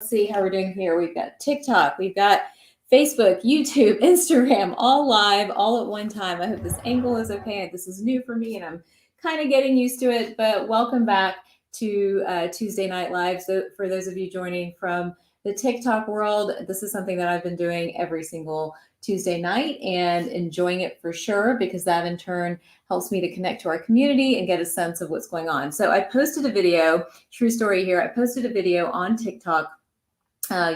See how we're doing here. We've got TikTok, we've got Facebook, YouTube, Instagram, all live, all at one time. I hope this angle is okay. This is new for me and I'm kind of getting used to it, but welcome back to Tuesday Night Live. So, for those of you joining from the TikTok world, this is something that I've been doing every single Tuesday night and enjoying it for sure because that in turn helps me to connect to our community and get a sense of what's going on. So, I posted a video, true story here. I posted a video on TikTok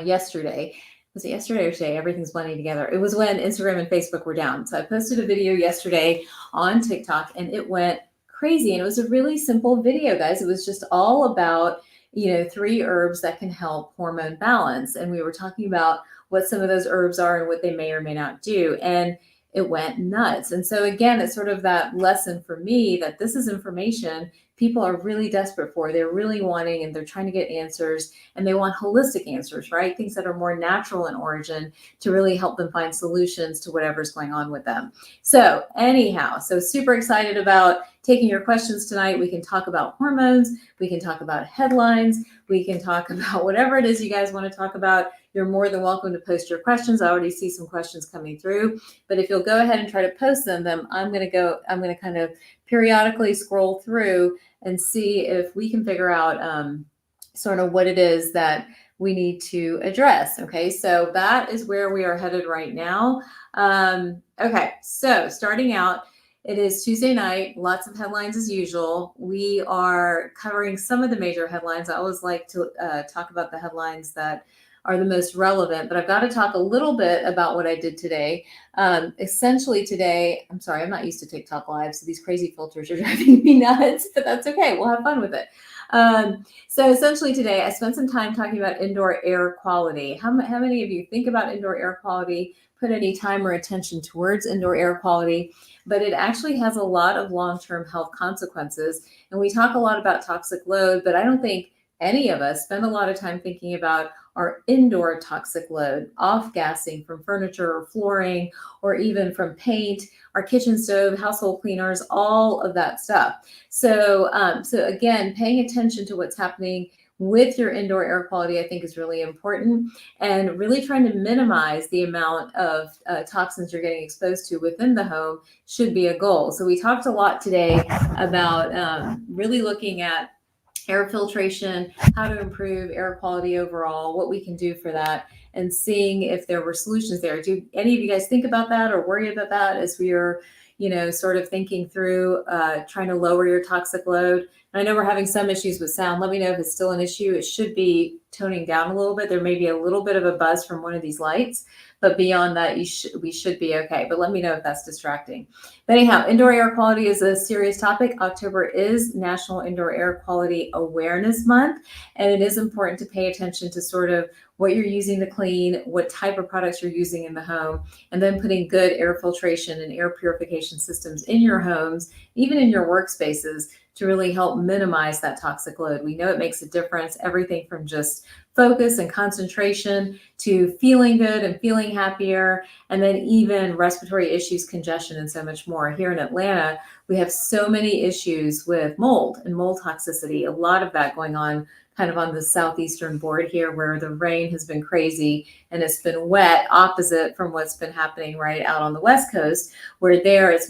yesterday. Was it yesterday or today? Everything's blending together. It was when Instagram and Facebook were down. So I posted a video yesterday on TikTok and it went crazy. And it was a really simple video, guys. It was just all about, 3 herbs that can help hormone balance. And we were talking about what some of those herbs are and what they may or may not do. And it went nuts. And so again, it's sort of that lesson for me that this is information people are really desperate for. They're really wanting and they're trying to get answers and they want holistic answers, right? Things that are more natural in origin to really help them find solutions to whatever's going on with them. So anyhow, so super excited about taking your questions tonight. We can talk about hormones. We can talk about headlines. We can talk about whatever it is you guys want to talk about. You're more than welcome to post your questions. I already see some questions coming through, but if you'll go ahead and try to post them, then I'm going to kind of periodically scroll through and see if we can figure out sort of what it is that we need to address. Okay, so that is where we are headed right now. Okay, so starting out, it is Tuesday night, lots of headlines as usual. We are covering some of the major headlines. I always like to talk about the headlines that are the most relevant, but I've got to talk a little bit about what I did today. Essentially today, I'm sorry, I'm not used to TikTok live, so these crazy filters are driving me nuts, but that's okay. We'll have fun with it. So essentially today, I spent some time talking about indoor air quality. How many of you think about indoor air quality, put any time or attention towards indoor air quality? But it actually has a lot of long-term health consequences. And we talk a lot about toxic load, but I don't think any of us spend a lot of time thinking about our indoor toxic load, off-gassing from furniture or flooring, or even from paint, our kitchen stove, household cleaners, all of that stuff. So again, paying attention to what's happening with your indoor air quality, I think is really important, and really trying to minimize the amount of toxins you're getting exposed to within the home should be a goal. So we talked a lot today about really looking at air filtration, how to improve air quality overall, what we can do for that, and seeing if there were solutions there. Do any of you guys think about that or worry about that as we are, sort of thinking through trying to lower your toxic load? And I know we're having some issues with sound. Let me know if it's still an issue. It should be toning down a little bit. There may be a little bit of a buzz from one of these lights, but beyond that, we should be okay. But let me know if that's distracting. But anyhow, indoor air quality is a serious topic. October is National Indoor Air Quality Awareness Month, and it is important to pay attention to sort of what you're using to clean, what type of products you're using in the home, and then putting good air filtration and air purification systems in your homes, even in your workspaces, to really help minimize that toxic load. We know it makes a difference, everything from just focus and concentration to feeling good and feeling happier, and then even respiratory issues, congestion, and so much more. Here in Atlanta, we have so many issues with mold and mold toxicity, a lot of that going on kind of on the southeastern board here where the rain has been crazy and it's been wet, opposite from what's been happening right out on the West Coast, where there it's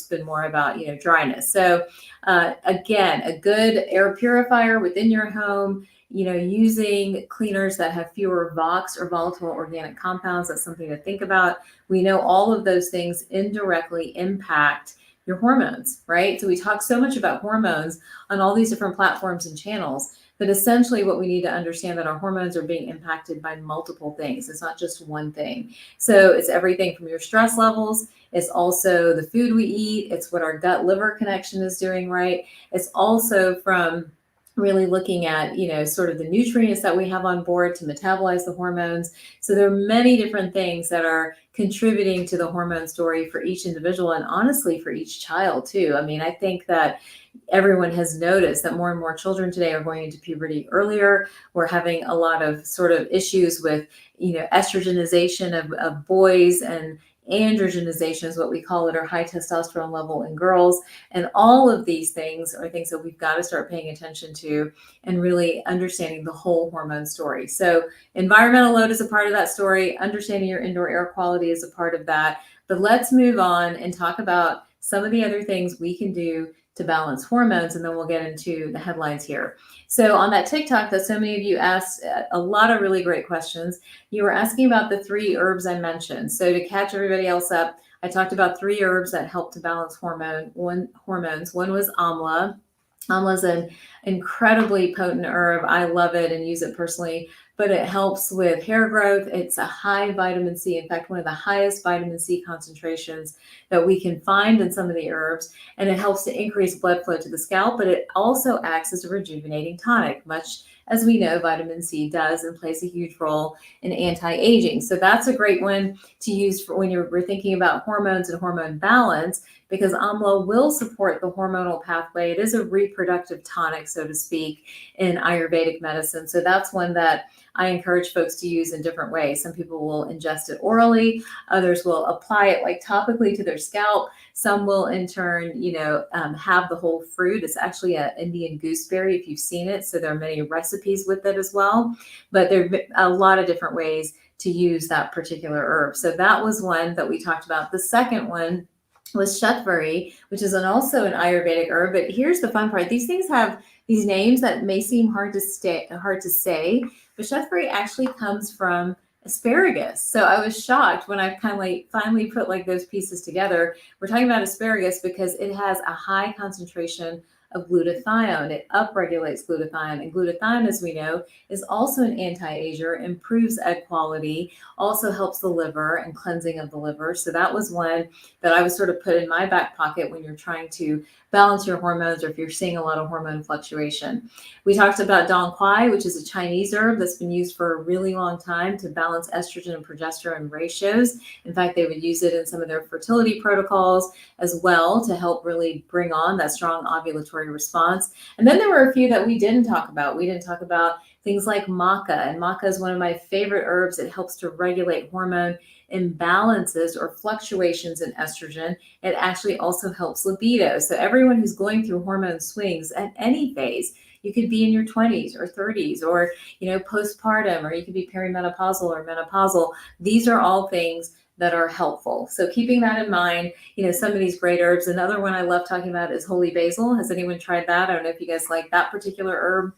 been more about, dryness. So again, a good air purifier within your home, using cleaners that have fewer VOX or volatile organic compounds, that's something to think about. We know all of those things indirectly impact your hormones, right? So we talk so much about hormones on all these different platforms and channels, but essentially what we need to understand that our hormones are being impacted by multiple things. It's not just one thing. So it's everything from your stress levels. It's also the food we eat. It's what our gut liver connection is doing, right? It's also from really looking at, sort of the nutrients that we have on board to metabolize the hormones. So there are many different things that are contributing to the hormone story for each individual and honestly for each child too. I mean, I think that everyone has noticed that more and more children today are going into puberty earlier. We're having a lot of sort of issues with, estrogenization of boys and androgenization is what we call it, or high testosterone level in girls. And all of these things are things that we've got to start paying attention to and really understanding the whole hormone story. So environmental load is a part of that story. Understanding your indoor air quality is a part of that. But let's move on and talk about some of the other things we can do to balance hormones, and then we'll get into the headlines here. So on that TikTok that so many of you asked a lot of really great questions, you were asking about the 3 herbs I mentioned. So to catch everybody else up, I talked about 3 herbs that help to balance hormones. One was amla. Amla is an incredibly potent herb. I love it and use it personally, but it helps with hair growth. It's a high vitamin C. In fact, one of the highest vitamin C concentrations that we can find in some of the herbs. And it helps to increase blood flow to the scalp, but it also acts as a rejuvenating tonic, much as we know vitamin C does, and plays a huge role in anti-aging. So that's a great one to use for when we're thinking about hormones and hormone balance, because amla will support the hormonal pathway. It is a reproductive tonic, so to speak, in Ayurvedic medicine. So that's one that I encourage folks to use in different ways. Some people will ingest it orally, others will apply it like topically to their scalp. Some will in turn, have the whole fruit. It's actually an Indian gooseberry if you've seen it. So there are many recipes with it as well, but there are a lot of different ways to use that particular herb. So that was one that we talked about. The second one was shatavari, which is also an Ayurvedic herb. But here's the fun part. These things have these names that may seem hard to say, but shatavari actually comes from asparagus. So I was shocked when I finally put those pieces together. We're talking about asparagus because it has a high concentration of glutathione. It upregulates glutathione, and glutathione, as we know, is also an anti-ager, improves egg quality, also helps the liver and cleansing of the liver. So that was one that I would sort of put in my back pocket when you're trying to balance your hormones or if you're seeing a lot of hormone fluctuation. We talked about dong quai, which is a Chinese herb that's been used for a really long time to balance estrogen and progesterone ratios. In fact, they would use it in some of their fertility protocols as well to help really bring on that strong ovulatory response. And then there were a few that we didn't talk about. We didn't talk about things like maca, and maca is one of my favorite herbs. It helps to regulate hormone imbalances or fluctuations in estrogen. It actually also helps libido. So everyone who's going through hormone swings at any phase, you could be in your 20s or 30s or, postpartum, or you could be perimenopausal or menopausal. These are all things that are helpful. So keeping that in mind, some of these great herbs. Another one I love talking about is holy basil. Has anyone tried that? I don't know if you guys like that particular herb.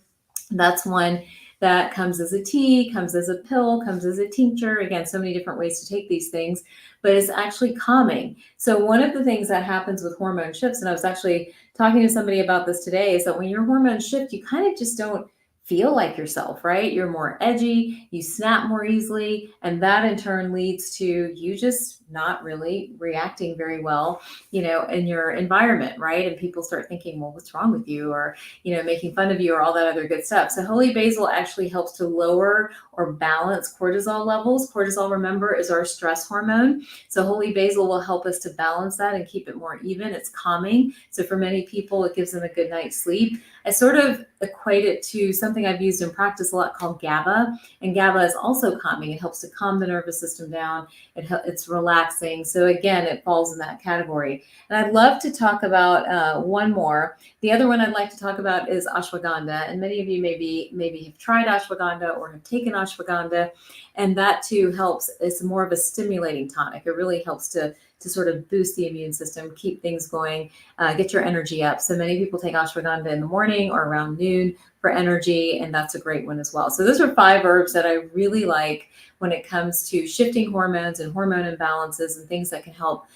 That's one that comes as a tea, comes as a pill, comes as a tincture. Again, so many different ways to take these things, but it's actually calming. So one of the things that happens with hormone shifts, and I was actually talking to somebody about this today, is that when your hormones shift, you kind of just don't feel like yourself, right? You're more edgy, you snap more easily, and that in turn leads to you just not really reacting very well, in your environment, right? And people start thinking, well, what's wrong with you? Or, making fun of you or all that other good stuff. So holy basil actually helps to lower or balance cortisol levels. Cortisol, remember, is our stress hormone. So holy basil will help us to balance that and keep it more even. It's calming. So for many people, it gives them a good night's sleep. I sort of equate it to something I've used in practice a lot called GABA. And GABA is also calming. It helps to calm the nervous system down. It's relaxing. So again, it falls in that category. And I'd love to talk about one more. The other one I'd like to talk about is ashwagandha. And many of you maybe have tried ashwagandha or have taken ashwagandha. And that too helps. It's more of a stimulating tonic. It really helps to sort of boost the immune system, keep things going, get your energy up. So many people take ashwagandha in the morning or around noon for energy, and that's a great one as well. So those are 5 herbs that I really like when it comes to shifting hormones and hormone imbalances and things that can help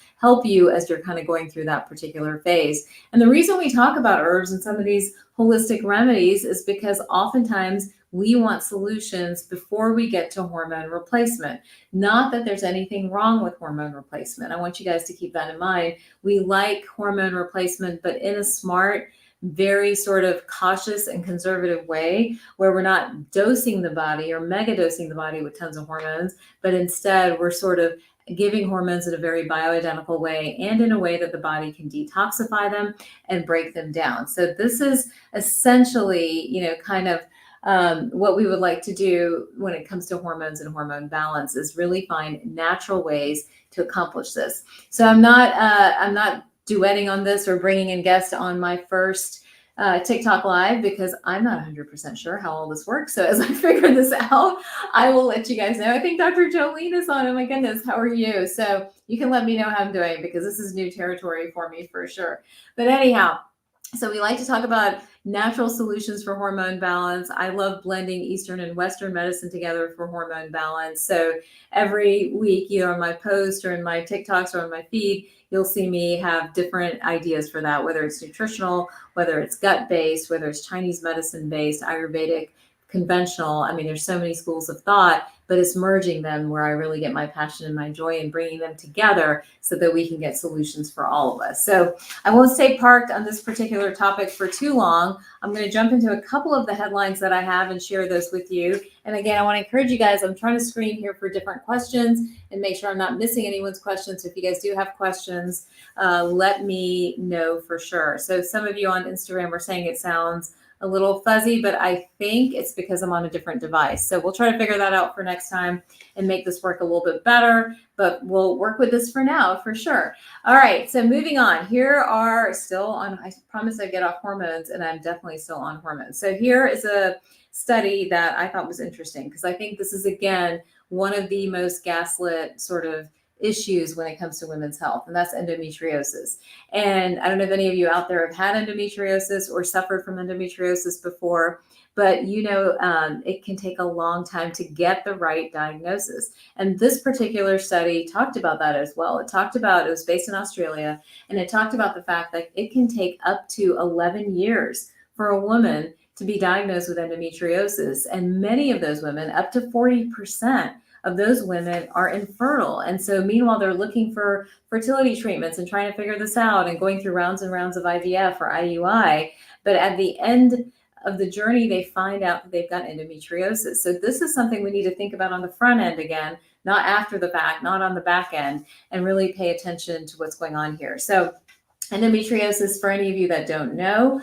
you as you're kind of going through that particular phase. And the reason we talk about herbs and some of these holistic remedies is because oftentimes we want solutions before we get to hormone replacement. Not that there's anything wrong with hormone replacement. I want you guys to keep that in mind. We like hormone replacement, but in a smart, very sort of cautious and conservative way, where we're not dosing the body or mega dosing the body with tons of hormones, but instead we're sort of giving hormones in a very bioidentical way and in a way that the body can detoxify them and break them down. So this is essentially, kind of what we would like to do when it comes to hormones and hormone balance is really find natural ways to accomplish this. So I'm not duetting on this or bringing in guests on my first TikTok live because I'm not 100% sure how all this works. So as I figure this out, I will let you guys know. I think Dr. Jolene is on. Oh my goodness, how are you? So you can let me know how I'm doing because this is new territory for me for sure. But anyhow, so we like to talk about natural solutions for hormone balance. I love blending Eastern and Western medicine together for hormone balance. So every week, either on my post or in my TikToks or on my feed, you'll see me have different ideas for that, whether it's nutritional, whether it's gut-based, whether it's Chinese medicine-based, Ayurvedic, conventional. I mean, there's so many schools of thought, but it's merging them where I really get my passion and my joy in bringing them together so that we can get solutions for all of us. So I won't stay parked on this particular topic for too long. I'm going to jump into a couple of the headlines that I have and share those with you. And again, I want to encourage you guys, I'm trying to screen here for different questions and make sure I'm not missing anyone's questions. So if you guys do have questions, let me know for sure. So some of you on Instagram are saying it sounds a little fuzzy, but I think it's because I'm on a different device. So we'll try to figure that out for next time and make this work a little bit better, but we'll work with this for now for sure. All right, so moving on. Here are still on, I promise I'd get off hormones, and I'm definitely still on hormones. So here is a study that I thought was interesting because I think this is, again, one of the most gaslit sort of issues when it comes to women's health, and that's endometriosis. And I don't know if any of you out there have had endometriosis or suffered from endometriosis before, but it can take a long time to get the right diagnosis. And this particular study talked about that as well. It was based in Australia, and it talked about the fact that it can take up to 11 years for a woman to be diagnosed with endometriosis. And many of those women, up to 40%, of those women are infertile. And so meanwhile, they're looking for fertility treatments and trying to figure this out and going through rounds and rounds of IVF or IUI. But at the end of the journey, they find out that they've got endometriosis. So this is something we need to think about on the front end again, not after the fact, not on the back end, and really pay attention to what's going on here. So endometriosis, for any of you that don't know,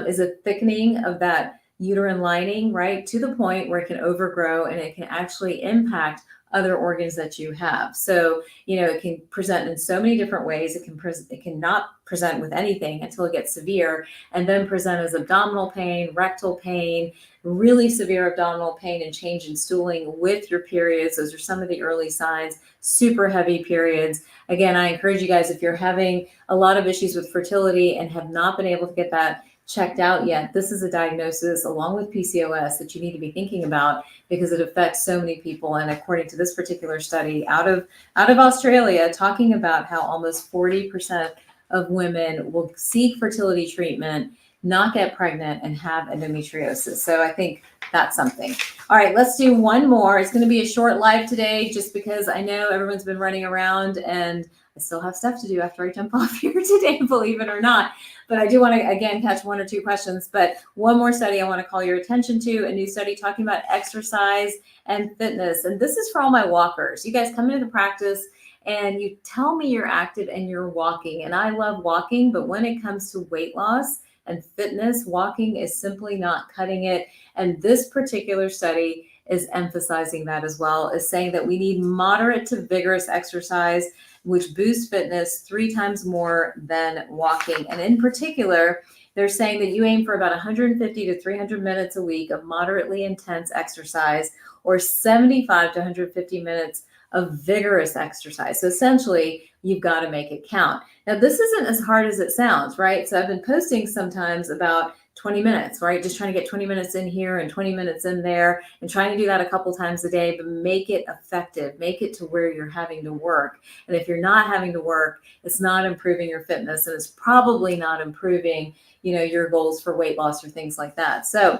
is a thickening of that uterine lining, right, to the point where it can overgrow and it can actually impact other organs that you have. So, it can present in so many different ways. It can not present with anything until it gets severe, and then present as abdominal pain, rectal pain, really severe abdominal pain, and change in stooling with your periods. Those are some of the early signs. Super heavy periods. Again, I encourage you guys, if you're having a lot of issues with fertility and have not been able to get that checked out yet, this is a diagnosis along with PCOS that you need to be thinking about because it affects so many people. And according to this particular study out of Australia, talking about how almost 40% of women will seek fertility treatment, not get pregnant, and have endometriosis. So I think that's something. All right, let's do one more. It's going to be a short live today just because I know everyone's been running around and I still have stuff to do after I jump off here today, believe it or not. But I do want to, again, catch one or two questions. But one more study I want to call your attention to, a new study talking about exercise and fitness. And this is for all my walkers. You guys come into the practice and you tell me you're active and you're walking. And I love walking, but when it comes to weight loss and fitness, walking is simply not cutting it. And this particular study is emphasizing that as well, is saying that we need moderate to vigorous exercise, which boosts fitness 3 times more than walking. And in particular, they're saying that you aim for about 150 to 300 minutes a week of moderately intense exercise, or 75 to 150 minutes of vigorous exercise. So essentially, you've got to make it count. Now, this isn't as hard as it sounds, right? So I've been posting sometimes about 20 minutes, right? Just trying to get 20 minutes in here and 20 minutes in there and trying to do that a couple times a day, but make it effective, make it to where you're having to work. And if you're not having to work, it's not improving your fitness, and it's probably not improving, your goals for weight loss or things like that. So,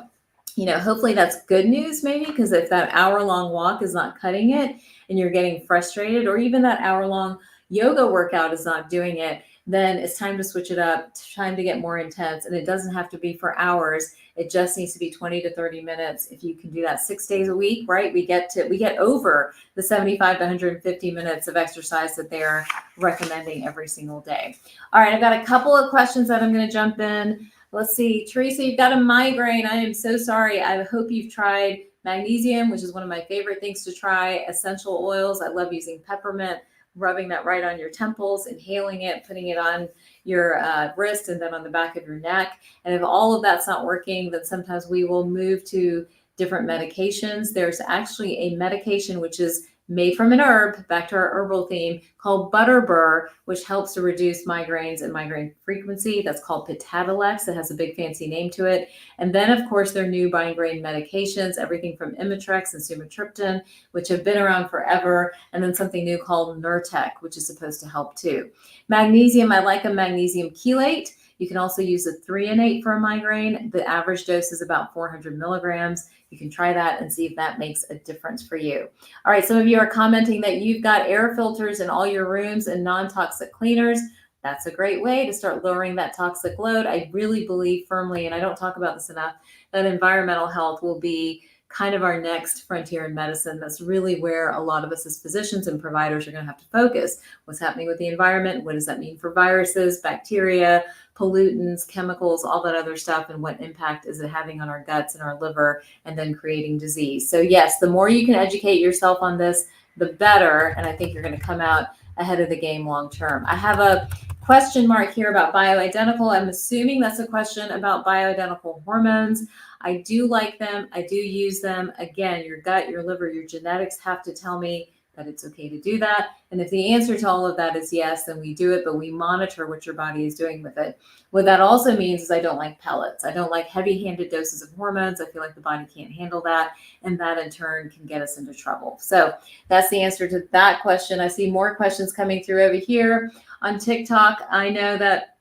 hopefully that's good news maybe, because if that hour-long walk is not cutting it and you're getting frustrated, or even that hour-long yoga workout is not doing it, then it's time to switch it up, time to get more intense. And it doesn't have to be for hours. It just needs to be 20 to 30 minutes. If you can do that 6 days a week, right? We get over the 75 to 150 minutes of exercise that they're recommending every single day. All right, I've got a couple of questions that I'm going to jump in. Let's see, Teresa, you've got a migraine. I am so sorry. I hope you've tried magnesium, which is one of my favorite things to try. Essential oils. I love using peppermint, rubbing that right on your temples, inhaling it, putting it on your wrist and then on the back of your neck. And if all of that's not working, then sometimes we will move to different medications. There's actually a medication which is made from an herb, back to our herbal theme, called Butterbur, which helps to reduce migraines and migraine frequency. That's called Pitadalex. It has a big fancy name to it. And then, of course, there are new migraine medications, everything from Imitrex and Sumatriptan, which have been around forever, and then something new called Nurtec, which is supposed to help too. Magnesium, I like a magnesium chelate. You can also use a threonate for a migraine. The average dose is about 400 milligrams. You can try that and see if that makes a difference for you. All right, some of you are commenting that you've got air filters in all your rooms and non-toxic cleaners. That's a great way to start lowering that toxic load. I really believe firmly, and I don't talk about this enough, that environmental health will be kind of our next frontier in medicine. That's really where a lot of us as physicians and providers are going to have to focus. What's happening with the environment? What does that mean for viruses, bacteria, pollutants, chemicals, all that other stuff, and what impact is it having on our guts and our liver, and then creating disease? So yes, the more you can educate yourself on this, the better. And I think you're going to come out ahead of the game long term. I have a question mark here about bioidentical. I'm assuming that's a question about bioidentical hormones. I do like them. I do use them. Again, your gut, your liver, your genetics have to tell me that it's okay to do that. And if the answer to all of that is yes, then we do it, but we monitor what your body is doing with it. What that also means is I don't like pellets. I don't like heavy-handed doses of hormones. I feel like the body can't handle that, and that in turn can get us into trouble. So that's the answer to that question. I see more questions coming through over here on TikTok. I know that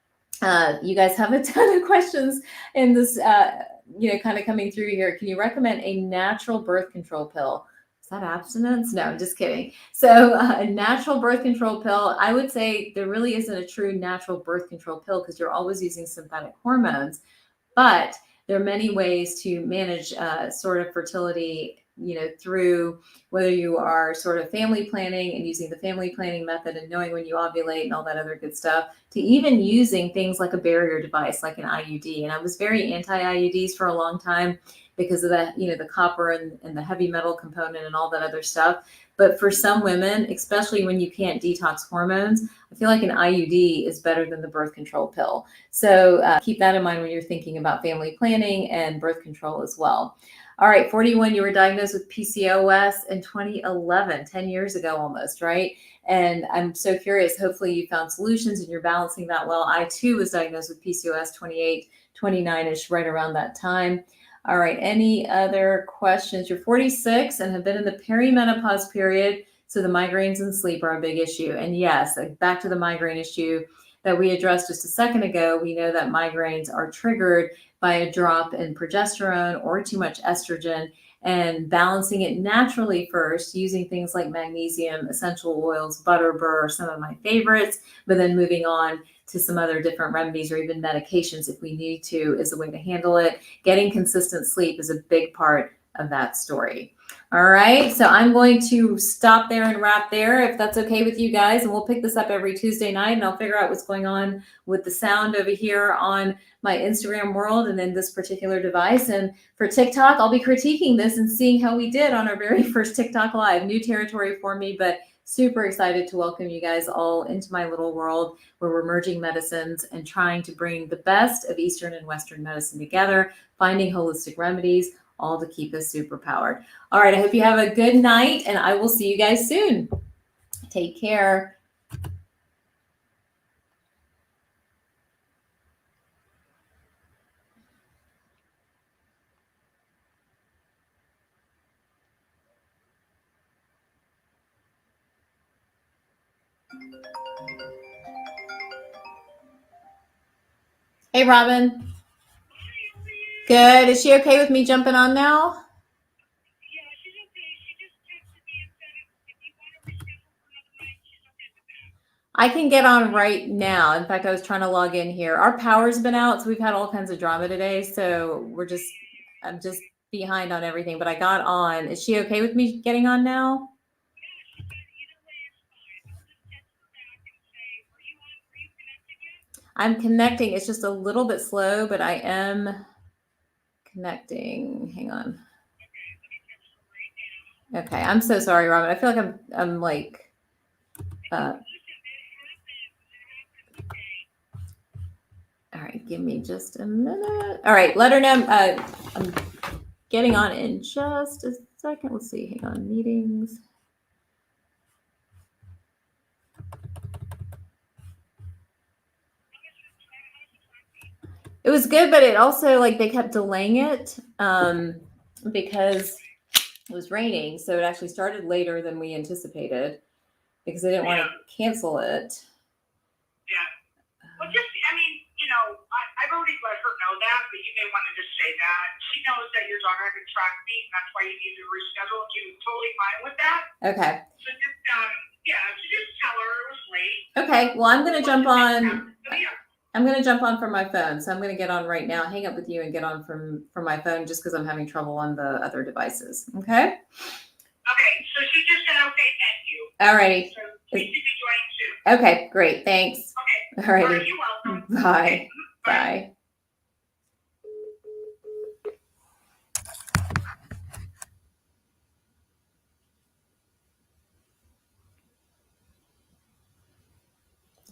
you guys have a ton of questions in this kind of coming through here. Can you recommend a natural birth control pill? Is that abstinence? No, I'm just kidding. So a natural birth control pill, I would say there really isn't a true natural birth control pill because you're always using synthetic hormones, but there are many ways to manage sort of fertility, through whether you are sort of family planning and using the family planning method and knowing when you ovulate and all that other good stuff, to even using things like a barrier device, like an IUD. And I was very anti-IUDs for a long time because of that, the copper and the heavy metal component and all that other stuff. But for some women, especially when you can't detox hormones, I feel like an IUD is better than the birth control pill. So keep that in mind when you're thinking about family planning and birth control as well. All right, 41, you were diagnosed with PCOS in 2011, 10 years ago almost, right? And I'm so curious, hopefully you found solutions and you're balancing that well. I too was diagnosed with PCOS 28, 29-ish, right around that time. All right, any other questions? You're 46 and have been in the perimenopause period, so the migraines and sleep are a big issue. And yes, back to the migraine issue that we addressed just a second ago, we know that migraines are triggered by a drop in progesterone or too much estrogen, and balancing it naturally first using things like magnesium, essential oils, Butterbur are some of my favorites, but then moving on to some other different remedies or even medications if we need to is a way to handle it. Getting consistent sleep is a big part of that story. All right, so I'm going to stop there and wrap there if that's okay with you guys, and we'll pick this up every Tuesday night, and I'll figure out what's going on with the sound over here on my Instagram world and in this particular device. And for TikTok, I'll be critiquing this and seeing how we did on our very first TikTok Live. New territory for me, but super excited to welcome you guys all into my little world where we're merging medicines and trying to bring the best of Eastern and Western medicine together, finding holistic remedies, all to keep us super powered. All right, I hope you have a good night, and I will see you guys soon. Take care. Hey, Robin. Good. Is she okay with me jumping on now? I can get on right now. In fact, I was trying to log in here. Our power's been out, so we've had all kinds of drama today. So I'm just behind on everything, but I got on. Is she okay with me getting on now? I'm connecting. It's just a little bit slow, but I am connecting. Hang on. Okay, I'm so sorry, Robin. I feel like I'm like all right, give me just a minute. All right, let her know. I'm getting on in just a second. Let's see. Hang on, meetings. It was good, but it also like they kept delaying it because it was raining, so it actually started later than we anticipated because they didn't want to cancel it. Yeah. Well, just, I mean, I've already let her know that, but you may want to just say that. She knows that your daughter had a track meet, and that's why you need to reschedule. She was totally fine with that. Okay. So just tell her it was late. Okay. Well, I'm going to jump on. I'm going to jump on from my phone. So I'm going to get on right now, hang up with you and get on from my phone just because I'm having trouble on the other devices. Okay. Okay. So she just said, okay, thank you. All righty. So she should be joining soon. Okay. Great. Thanks. Okay. All righty. You're welcome. Bye. Okay. Bye.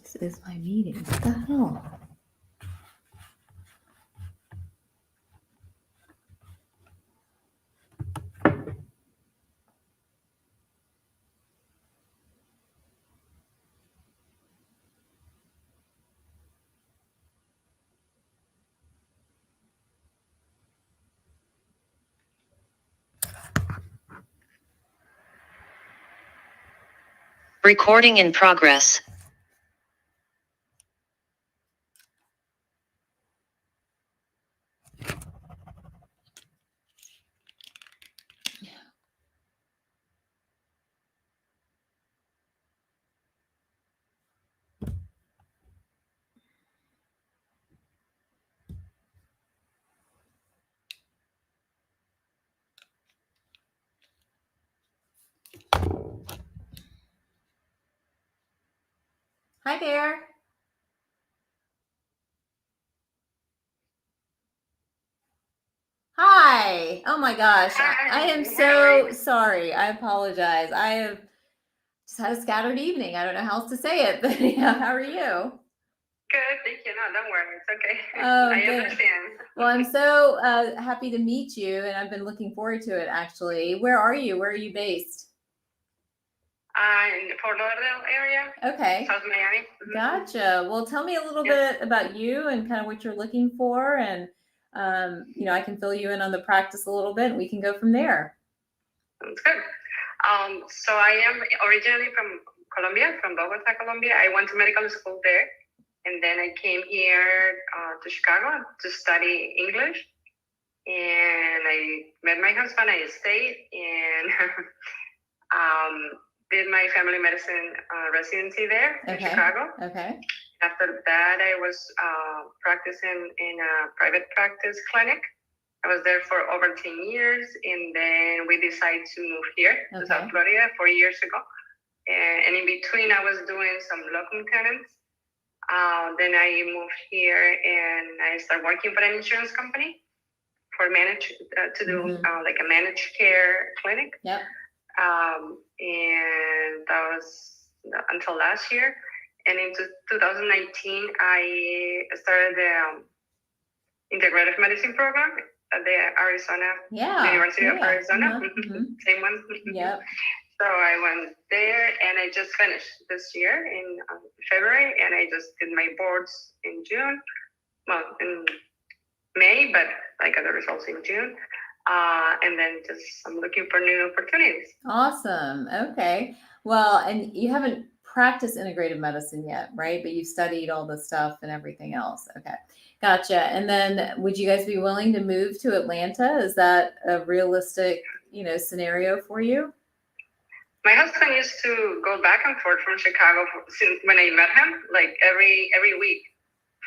This is my meeting. What the hell? Recording in progress. Hi there. Hi. Oh my gosh. I am so sorry. I apologize. I have just had a scattered evening. I don't know how else to say it, but yeah, how are you? Good, thank you. No, don't worry. It's okay. Oh, I good. understand. Well, I'm so happy to meet you, and I've been looking forward to it, actually. Where are you? Where are you based? In Fort Lauderdale area. Okay. South Miami. Gotcha. Well, tell me a little bit about you and kind of what you're looking for, and I can fill you in on the practice a little bit, and we can go from there. That's good. So I am originally from Colombia, from Bogota, Colombia. I went to medical school there, and then I came here to Chicago to study English. And I met my husband. I stayed and did my family medicine residency there in Chicago. Okay. After that, I was practicing in a private practice clinic. I was there for over 10 years, and then we decided to move here to South Florida 4 years ago. And in between, I was doing some locum tenens. Then I moved here, and I started working for an insurance company for to do like a managed care clinic. Yep. And that was until last year. And in 2019, I started the integrative medicine program at the University of Arizona. Same one. Yep. So I went there, and I just finished this year in February, and I just did my boards in June. Well, in May, but I got the results in June. And then I'm looking for new opportunities. Awesome. Okay. Well, and you haven't practiced integrative medicine yet, right? But you've studied all the stuff and everything else. Okay. Gotcha. And then would you guys be willing to move to Atlanta? Is that a realistic, scenario for you? My husband used to go back and forth from Chicago since when I met him, like every week.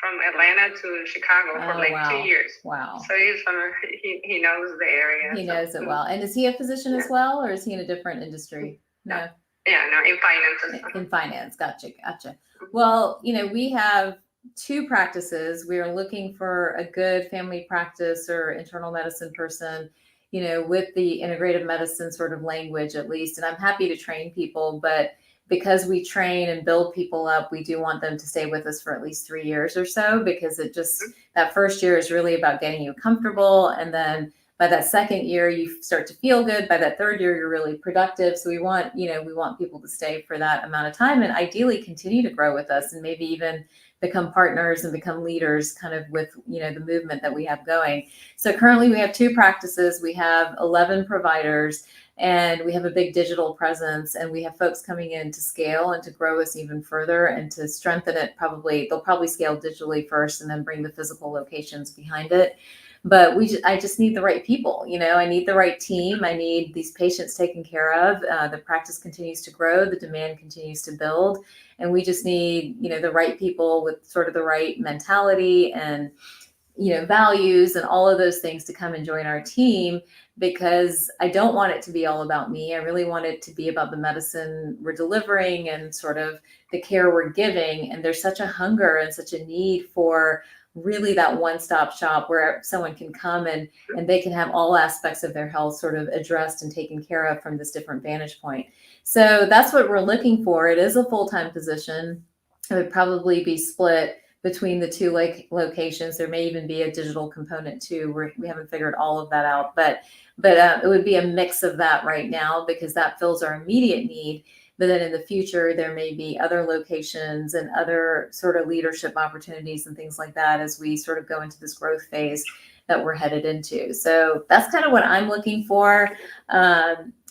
From Atlanta to Chicago for 2 years. Wow. So he knows the area. He knows it well. And is he a physician as well, or is he in a different industry? No. Yeah, no, in finance. In finance. Gotcha. Well, we have two practices. We are looking for a good family practice or internal medicine person, with the integrative medicine sort of language at least. And I'm happy to train people, but because we train and build people up, we do want them to stay with us for at least 3 years or so, because that first year is really about getting you comfortable. And then by that second year, you start to feel good. By that third year, you're really productive. So we want people to stay for that amount of time and ideally continue to grow with us and maybe even become partners and become leaders kind of with, the movement that we have going. So currently we have two practices. We have 11 providers and we have a big digital presence, and we have folks coming in to scale and to grow us even further and to strengthen it. They'll probably scale digitally first and then bring the physical locations behind it. But I just need the right people. I need the right team. I need these patients taken care of. The practice continues to grow. The demand continues to build. And we just need, the right people with sort of the right mentality and, values and all of those things to come and join our team, because I don't want it to be all about me. I really want it to be about the medicine we're delivering and sort of the care we're giving. And there's such a hunger and such a need for really that one-stop shop where someone can come and they can have all aspects of their health sort of addressed and taken care of from this different vantage point. So that's what we're looking for. It is a full-time position. It would probably be split between the two locations. There may even be a digital component too. We haven't figured all of that out, but it would be a mix of that right now because that fills our immediate need. But then in the future, there may be other locations and other sort of leadership opportunities and things like that as we sort of go into this growth phase that we're headed into. So that's kind of what I'm looking for.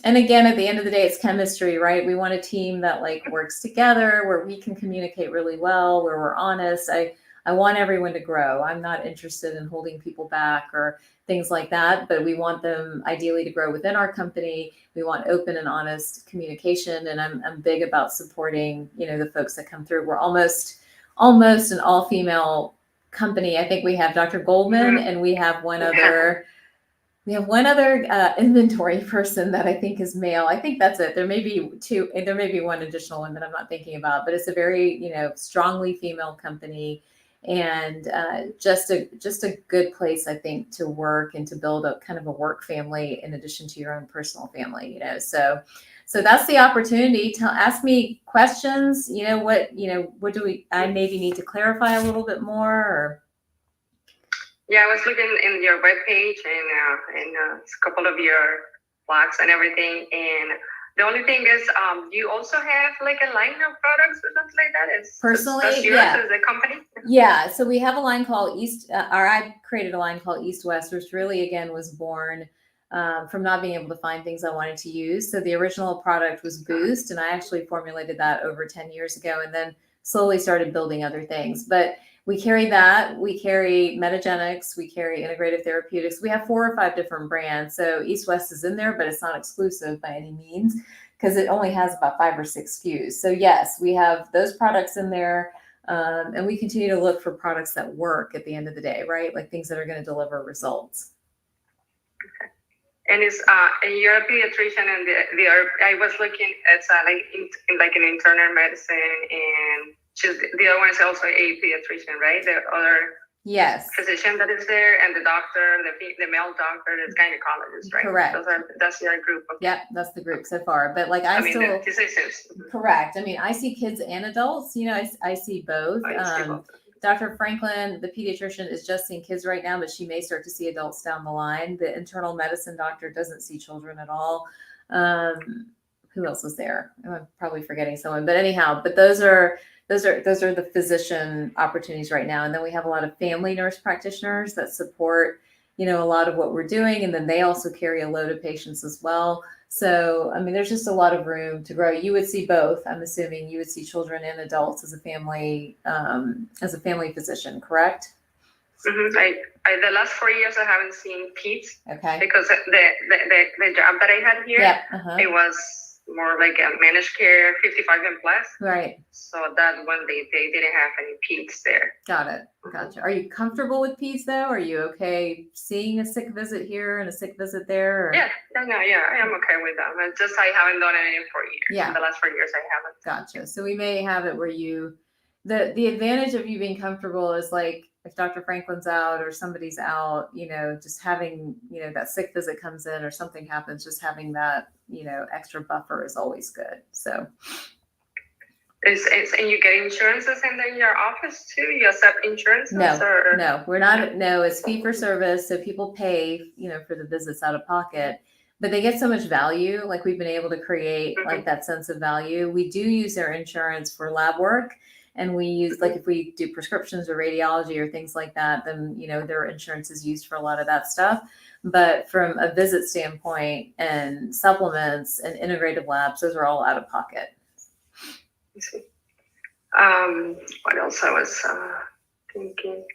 And again, at the end of the day, it's chemistry, right? We want a team that works together, where we can communicate really well, where we're honest. I want everyone to grow. I'm not interested in holding people back or things like that, but we want them ideally to grow within our company. We want open and honest communication. And I'm big about supporting, the folks that come through. We're almost an all-female company. I think we have Dr. Goldman and we have one other inventory person that I think is male. I think that's it. There may be two, there may be one additional one that I'm not thinking about, but it's a very, strongly female company. And just a good place, I think, to work and to build a kind of a work family in addition to your own personal family, So that's the opportunity to ask me questions. What do I maybe need to clarify a little bit more? Or yeah, I was looking in your webpage and a couple of your blogs and everything, and the only thing is, you also have a line of products or something like that? Personally, that's yours as a company? Yeah. So we have a line called I created a line called East West, which really, again, was born from not being able to find things I wanted to use. So the original product was Boost, and I actually formulated that over 10 years ago and then slowly started building other things. But we carry that. We carry Metagenics. We carry Integrative Therapeutics. We have 4 or 5 different brands. So East West is in there, but it's not exclusive by any means because it only has about 5 or 6 SKUs. So yes, we have those products in there. And we continue to look for products that work at the end of the day, right? Like things that are going to deliver results. Okay. And it's you're a pediatrician, and I was looking at an internal medicine, and the other one is also a pediatrician, right? The other physician that is there, and the doctor, the male doctor, is gynecologist, right? Correct. That's your group. Okay. Yeah, that's the group so far. But the physicians. Correct. I mean, I see kids and adults. I see both. Dr. Franklin, the pediatrician, is just seeing kids right now, but she may start to see adults down the line. The internal medicine doctor doesn't see children at all. Who else was there? I'm probably forgetting someone, but anyhow, those are the physician opportunities right now. And then we have a lot of family nurse practitioners that support, a lot of what we're doing. And then they also carry a load of patients as well. So, I mean, there's just a lot of room to grow. You would see both. I'm assuming you would see children and adults as a family physician, correct? Mm-hmm. The last 4 years I haven't seen peds. Okay. Because the job that I had here, it was more like a managed care, 55 and plus. Right. So that one they didn't have any peds there. Got it. Gotcha. Are you comfortable with peds though? Are you okay seeing a sick visit here and a sick visit there? Or? Yeah, I am okay with them. It's just I haven't done it in 4 years. Yeah. In the last 4 years I haven't. Gotcha. So we may have it where you the advantage of you being comfortable is like if Dr. Franklin's out or somebody's out, just having, that sick visit comes in or something happens, just having that, extra buffer is always good. So and you get insurances in your office too? You accept insurances? No, we're not. No, it's fee for service. So people pay, for the visits out of pocket, but they get so much value. Like we've been able to create like that sense of value. We do use their insurance for lab work. And we use, like, if we do prescriptions or radiology or things like that, then, their insurance is used for a lot of that stuff. But from a visit standpoint and supplements and integrative labs, those are all out of pocket. What else I was thinking?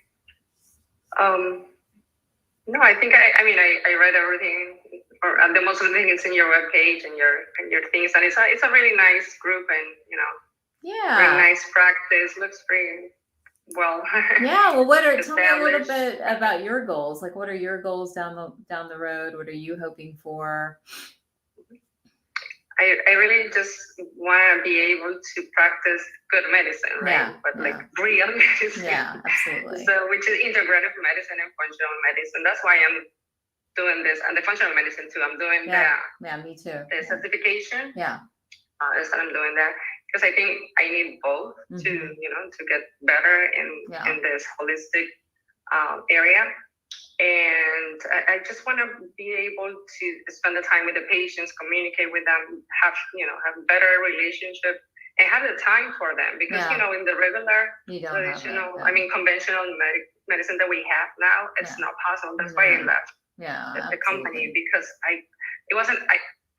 No, I think I read everything, or the most of the things in your webpage and your things, and it's a really nice group, and really nice practice. Looks pretty well. Yeah. Well, tell me a little bit about your goals. Like, what are your goals down the road? What are you hoping for? I really just want to be able to practice good medicine, right? But like real medicine. Yeah, absolutely. So, which is integrative medicine and functional medicine. That's why I'm doing this, and the functional medicine too. I'm doing me too. The certification. Yeah. That's what I'm doing that, because I think I need both to to get better in this holistic area. And I just want to be able to spend the time with the patients, communicate with them, have better relationship, and have the time for them. Because in the regular traditional, conventional medicine that we have now, it's not possible. That's why I left the company, because I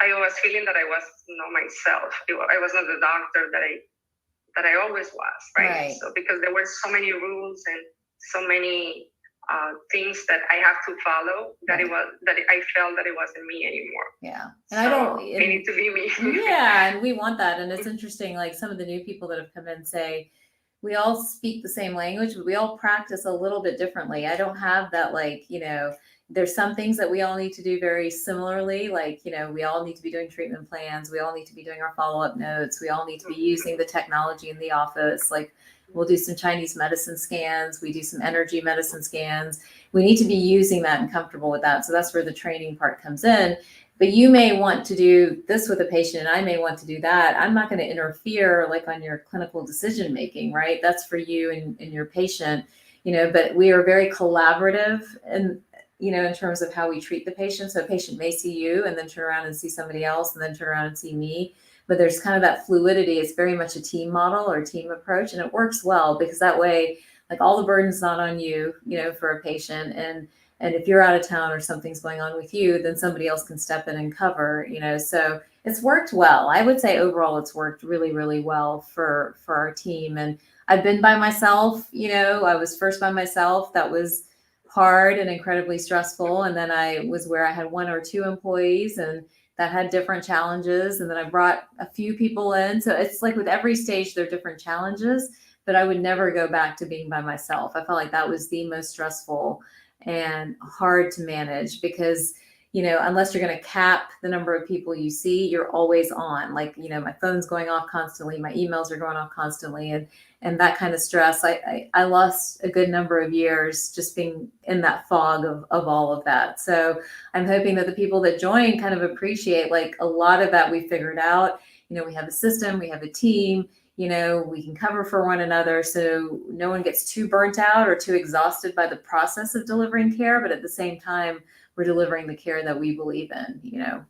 was feeling that I was not myself. I was not the doctor that I always was, right? So because there were so many rules and so many things that I have to follow, that I felt that it wasn't me anymore. Yeah. And it need to be me. Yeah. And we want that. And it's interesting, like some of the new people that have come in say, we all speak the same language, but we all practice a little bit differently. I don't have that, there's some things that we all need to do very similarly. Like, we all need to be doing treatment plans. We all need to be doing our follow-up notes. We all need to be using the technology in the office. Like, we'll do some Chinese medicine scans. We do some energy medicine scans. We need to be using that and comfortable with that. So that's where the training part comes in. But you may want to do this with a patient, and I may want to do that. I'm not going to interfere like on your clinical decision making, right? That's for you and your patient, but we are very collaborative and in terms of how we treat the patient. So a patient may see you and then turn around and see somebody else and then turn around and see me. But there's kind of that fluidity. It's very much a team model or team approach. And it works well because that way, like all the burden's not on you, for a patient. And if you're out of town or something's going on with you, then somebody else can step in and cover, so it's worked well. I would say overall, it's worked really, really well for our team. And I've been by myself, I was first by myself. That was hard and incredibly stressful. And then I was where I had one or two employees and that had different challenges. And then I brought a few people in. So it's like with every stage, there are different challenges, but I would never go back to being by myself. I felt like that was the most stressful and hard to manage because, unless you're going to cap the number of people you see, you're always on. Like, my phone's going off constantly, my emails are going off constantly, and that kind of stress. I lost a good number of years just being in that fog of all of that. So I'm hoping that the people that join kind of appreciate, like, a lot of that we figured out. We have a system, we have a team, we can cover for one another. So no one gets too burnt out or too exhausted by the process of delivering care, but at the same time, we're delivering the care that we believe in, Yeah,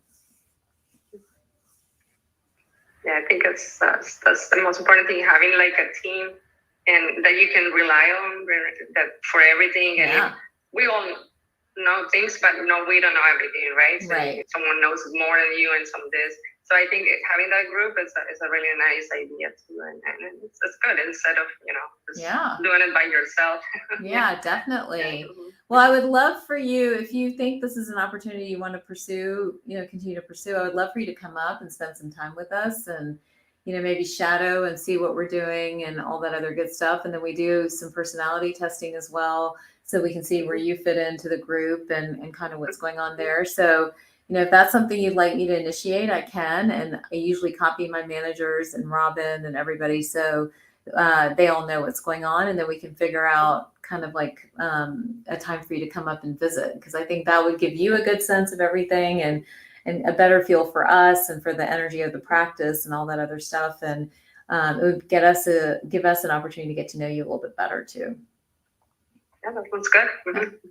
I think that's the most important thing, having like a team and that you can rely on that for everything. And we all know things, but no, we don't know everything, right? So someone knows more than you and some this. So I think having that group is a really nice idea too, and it's good instead of just doing it by yourself. Yeah, definitely. Well, I would love for you, if you think this is an opportunity you want to pursue, continue to pursue. I would love for you to come up and spend some time with us, and maybe shadow and see what we're doing and all that other good stuff. And then we do some personality testing as well, so we can see where you fit into the group and kind of what's going on there. So. If that's something you'd like me to initiate, I can. And I usually copy my managers and Robin and everybody. So they all know what's going on, and then we can figure out kind of like a time for you to come up and visit, because I think that would give you a good sense of everything, and a better feel for us and for the energy of the practice and all that other stuff. And it would give us an opportunity to get to know you a little bit better too. Yeah, that sounds good.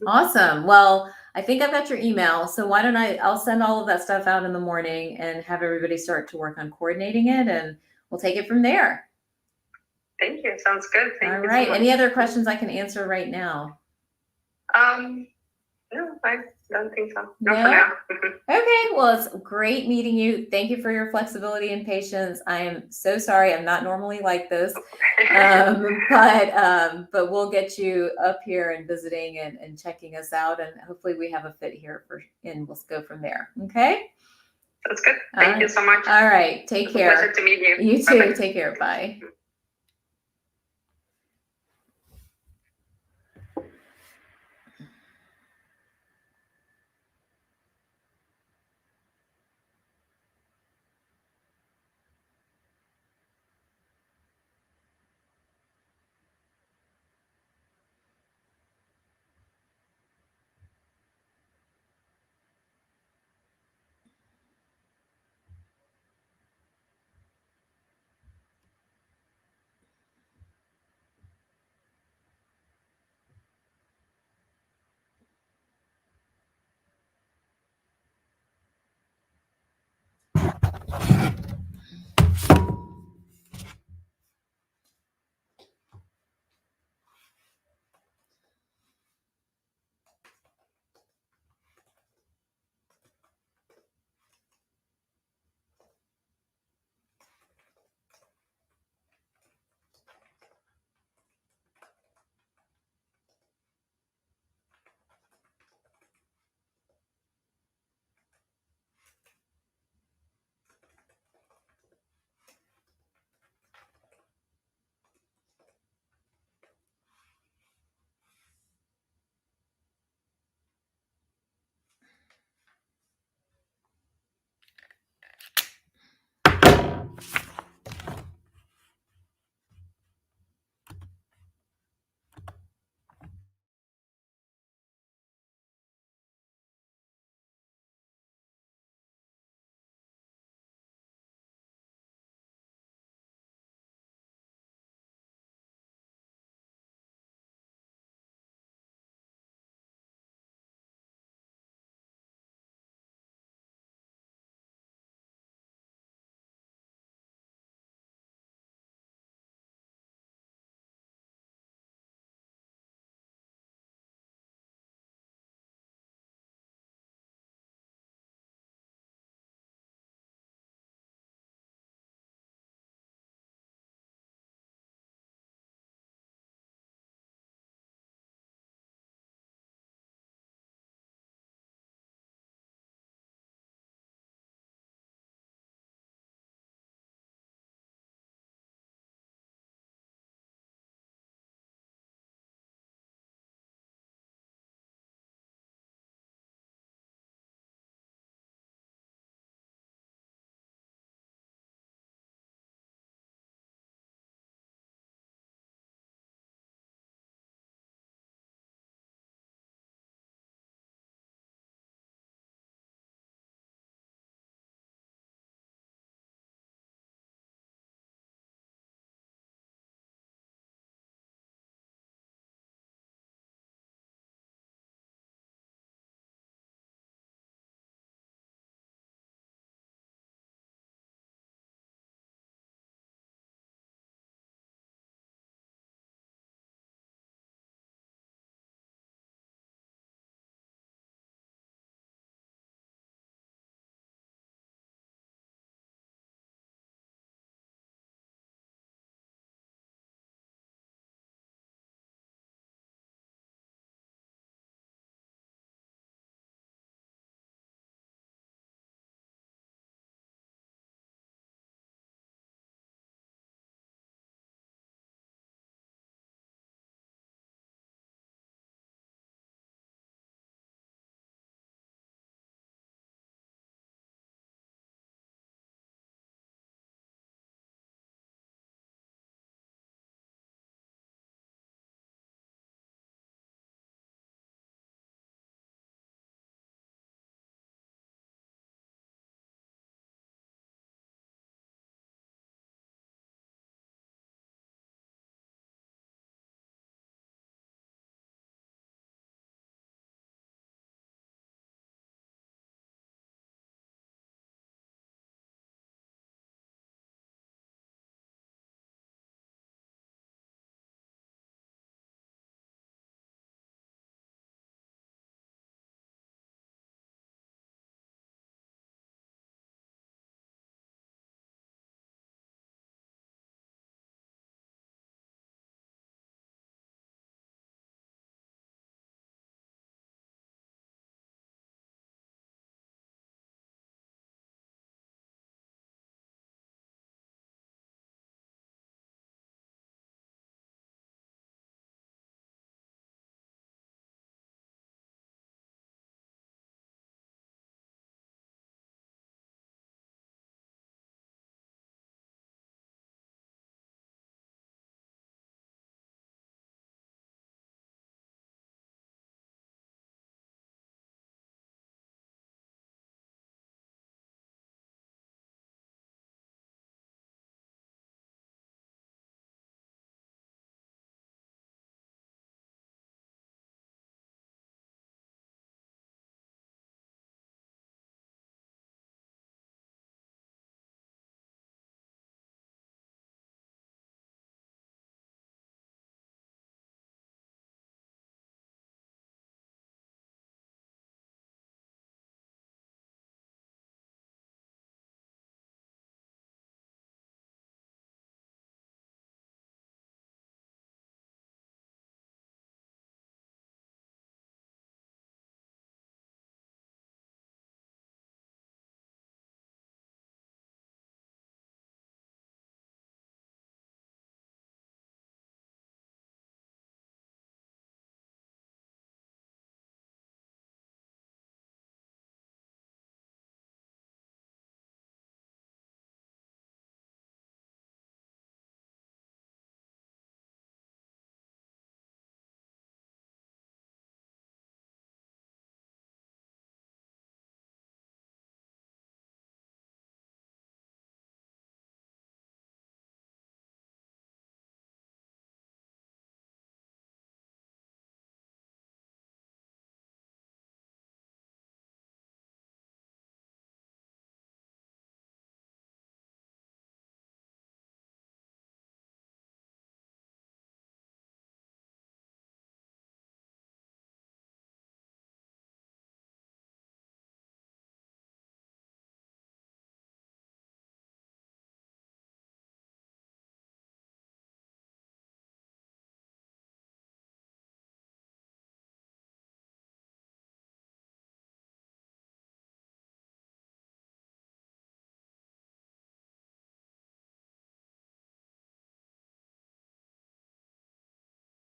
Awesome. Well, I think I've got your email. So why don't I'll send all of that stuff out in the morning and have everybody start to work on coordinating it, and we'll take it from there. Thank you. Sounds good. Thank All you right. so much. Any other questions I can answer right now? No, I don't think so. No? Not for now. Okay. Well, it's great meeting you. Thank you for your flexibility and patience. I am so sorry. I'm not normally like this. But we'll get you up here and visiting and checking us out, and hopefully we have a fit here and we'll go from there. Okay. That's good. Thank you so much. All right. Take care. Pleasure to meet you. You too. Bye-bye. Take care. Bye.